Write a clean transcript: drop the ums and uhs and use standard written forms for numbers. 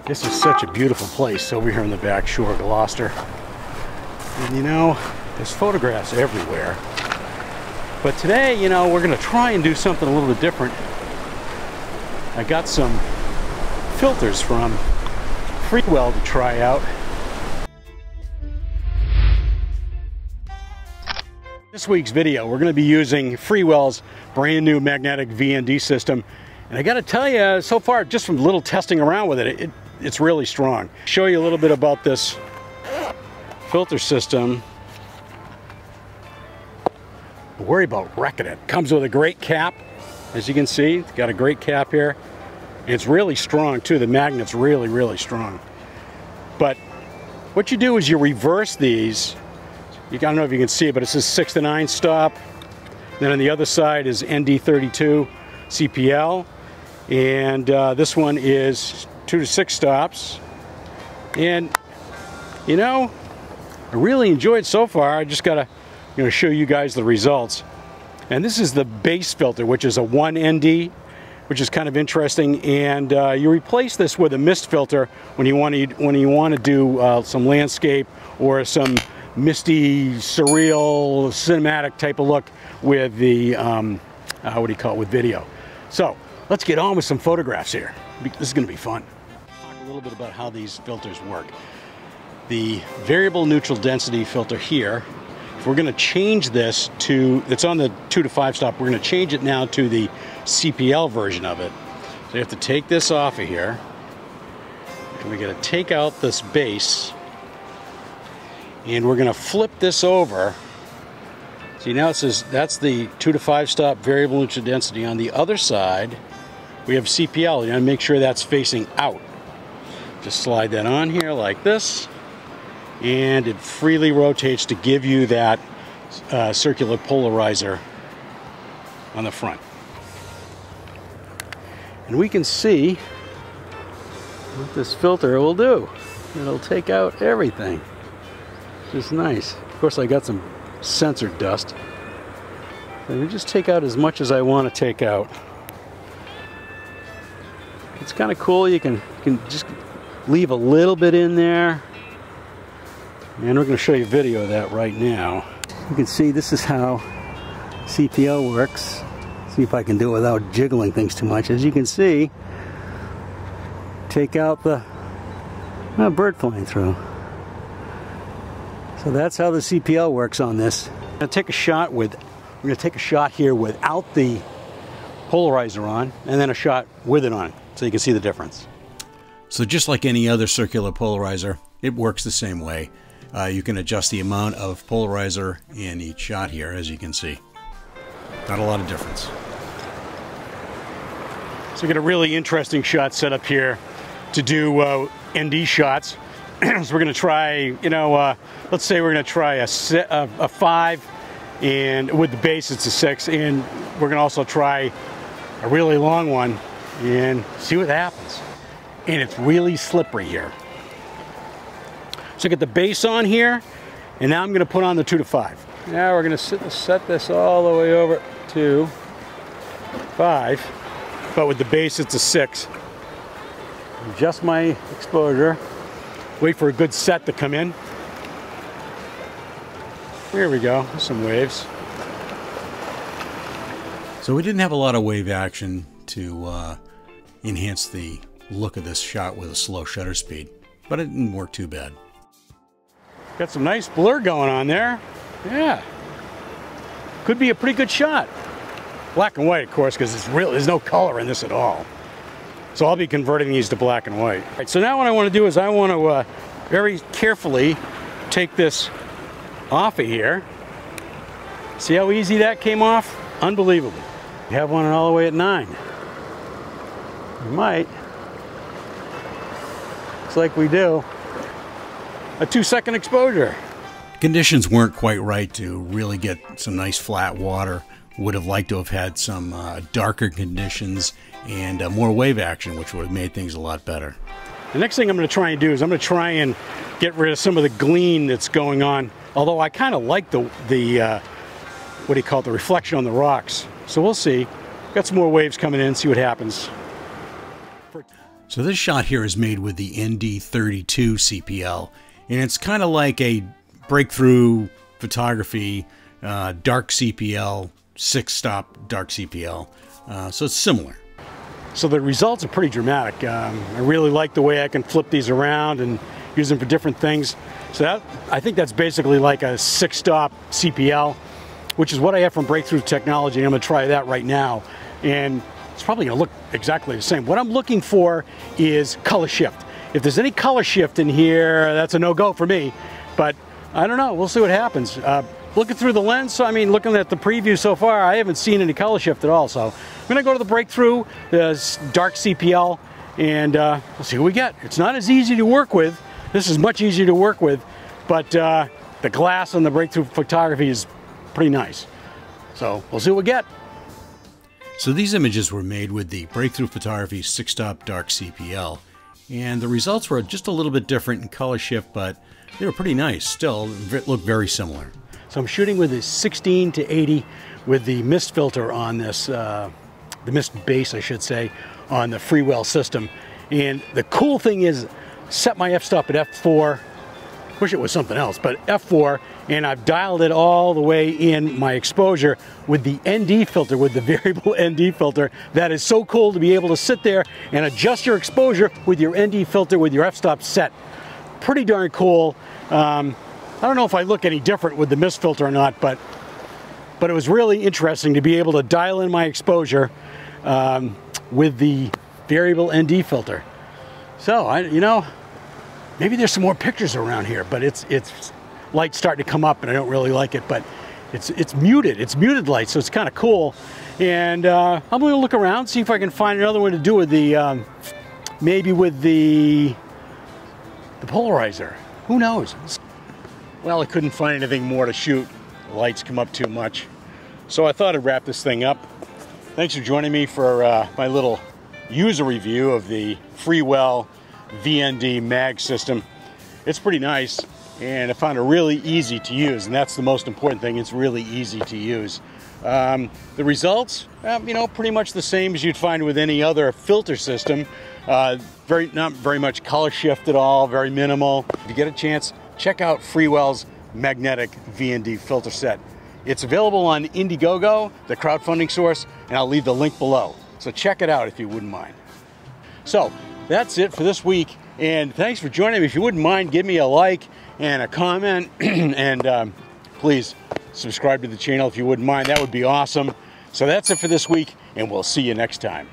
This is such a beautiful place over here on the back shore of Gloucester. And you know, there's photographs everywhere. But today, you know, we're going to try and do something a little bit different. I got some filters from Freewell to try out. This week's video, we're going to be using Freewell's brand new magnetic VND system. And I got to tell you, so far, just from a little testing around with it, it's really strong. Show you a little bit about this filter system. Don't worry about wrecking it. Comes with a great cap, as you can see. It's got a great cap here. And it's really strong too. The magnet's really, really strong. But what you do is you reverse these. I don't know if you can see it, but it says 6 to 9 stop. Then on the other side is ND32 CPL. And this one is 2 to 6 stops. And you know, I really enjoyed it so far. I just gotta, you know, show you guys the results. And this is the base filter, which is a 1ND, which is kind of interesting. And you replace this with a mist filter when you want to do some landscape or some misty, surreal, cinematic type of look with the what do you call it, with video. So let's get on with some photographs here. This is going to be fun. Talk a little bit about how these filters work. The variable neutral density filter here, if we're going to change this to, it's on the 2 to 5 stop, we're going to change it now to the CPL version of it. So you have to take this off of here, and we're going to take out this base, and we're going to flip this over. See, now it says that's the 2 to 5 stop variable neutral density. On the other side, we have CPL. You got to make sure that's facing out. Just slide that on here like this, and it freely rotates to give you that circular polarizer on the front. And we can see what this filter will do. It'll take out everything. Just nice. Of course, I got some sensor dust. Let me just take out as much as I want to take out. It's kind of cool. You can just leave a little bit in there. And we're going to show you a video of that right now. You can see this is how CPL works. See if I can do it without jiggling things too much. As you can see, take out the bird flying through. So that's how the CPL works on this. I'm going to take a shot here without the polarizer on, and then a shot with it on, so you can see the difference. So just like any other circular polarizer, it works the same way. You can adjust the amount of polarizer in each shot here, as you can see. Not a lot of difference. So we got a really interesting shot set up here to do ND shots. So we're going to try, you know, let's say we're going to try a 5, and with the base it's a 6, and we're going to also try a really long one and see what happens. And it's really slippery here. So get the base on here, and now I'm going to put on the 2 to 5. Now we're going to set this all the way over to 5, but with the base it's a 6. Adjust my exposure. Wait for a good set to come in. Here we go, some waves. So we didn't have a lot of wave action to enhance the look of this shot with a slow shutter speed, but it didn't work too bad. Got some nice blur going on there. Yeah. Could be a pretty good shot. Black and white, of course, because there's no color in this at all. So I'll be converting these to black and white. All right, so now what I want to do is I want to very carefully take this off of here. See how easy that came off? Unbelievable. We have one all the way at 9. We might. Looks like we do. A 2-second exposure. Conditions weren't quite right to really get some nice flat water. Would have liked to have had some darker conditions and more wave action, which would have made things a lot better. The next thing I'm going to try and do is I'm going to try and get rid of some of the gleam that's going on. Although I kind of like the what do you call it, the reflection on the rocks. So we'll see. Got some more waves coming in, see what happens. So this shot here is made with the ND32 CPL, and it's kind of like a breakthrough photography dark CPL, 6-stop dark CPL. So it's similar. So the results are pretty dramatic. I really like the way I can flip these around and use them for different things. So I think that's basically like a 6-stop CPL, which is what I have from Breakthrough Technology. I'm going to try that right now, and it's probably going to look exactly the same. What I'm looking for is color shift. If there's any color shift in here, that's a no-go for me. But I don't know. We'll see what happens. Looking through the lens, I mean, looking at the preview so far, I haven't seen any color shift at all. So I'm going to go to the Breakthrough, the dark CPL, and we'll see what we get. It's not as easy to work with. This is much easier to work with, but the glass on the Breakthrough photography is pretty nice. So we'll see what we get. So these images were made with the Breakthrough Photography 6-stop dark CPL, and the results were just a little bit different in color shift, but they were pretty nice. Still, look very similar. So I'm shooting with a 16 to 80 with the mist filter on this, the mist base, I should say, on the Freewell system. And the cool thing is, set my f-stop at f4. Wish it was something else, but f4, and I've dialed it all the way in my exposure with the ND filter, with the variable ND filter. That is so cool to be able to sit there and adjust your exposure with your ND filter with your f-stop set. Pretty darn cool. I don't know if I look any different with the mist filter or not, but it was really interesting to be able to dial in my exposure with the variable ND filter. So you know, maybe there's some more pictures around here, but it's light's starting to come up, and I don't really like it. But it's muted. It's muted light, so it's kind of cool. And I'm going to look around, see if I can find another one to do with the maybe with the polarizer. Who knows? Well, I couldn't find anything more to shoot. The lights come up too much. So I thought I'd wrap this thing up. Thanks for joining me for my little user review of the Freewell VND mag system. It's pretty nice, and I found it really easy to use, and that's the most important thing. It's really easy to use. The results, you know, pretty much the same as you'd find with any other filter system. Not very much color shift at all, very minimal. If you get a chance, check out Freewell's Magnetic VND filter set. It's available on Indiegogo, the crowdfunding source, and I'll leave the link below. So check it out if you wouldn't mind. So that's it for this week, and thanks for joining me. If you wouldn't mind, give me a like and a comment, and please subscribe to the channel if you wouldn't mind. That would be awesome. So that's it for this week, and we'll see you next time.